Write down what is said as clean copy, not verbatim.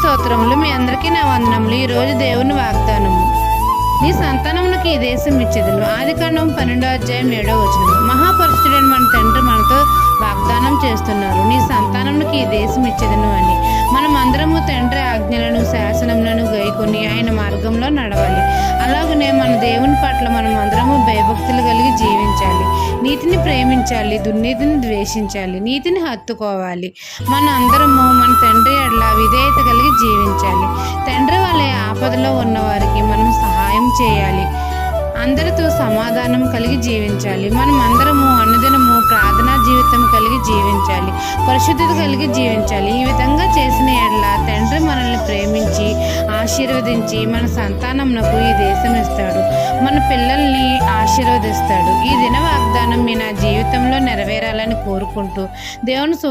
స్తోత్రములు. మీ అందరికీ నా వందనములు. ఈరోజు దేవుని వాగ్దానము. నీ సంతానమునకు ఈ దేశం ఇచ్చేదను. ఆదికాండం 12:7 మహాపరిశుద్ధుడైన మన తండ్రి మనతో వాగ్దానం చేస్తున్నారు. నీ సంతానమునకు ఈ దేశం ఇచ్చేదను అని. మనం అందరము తండ్రి ఆజ్ఞలను శాసనములను గైకొని ఆయన మార్గంలో నడవాలి. అలాగనే మన దేవుని పట్ల మనం అందరము భయభక్తులు కలిగి జీవించాలి. నీతిని ప్రేమించాలి, దుర్నీతిని ద్వేషించాలి, నీతిని హత్తుకోవాలి. మన అందరము మన తండ్రి ఎడల విధేయత కలిగి జీవించాలి. తండ్రి వాళ్ళ ఆపదలో ఉన్న వారికి మనం సహాయం చేయాలి. అందరితో సమాధానం కలిగి జీవించాలి. మనం అందరము అనుదినము ప్రార్థనా జీవితం కలిగి జీవించాలి. పరిశుద్ధత కలిగి జీవించాలి. ఈ విధంగా చేసిన ఎడల తండ్రి మనల్ని ప్రేమించి ఆశీర్వదించి మన సంతానమునకు ఈ దేశం ఇస్తాడు. మన పిల్లల్ని ఆశీర్వదిస్తాడు. ఈ దిన వాగ్దానం మీ నా జీవితంలో నెరవేరాలని కోరుకుంటూ దేవుని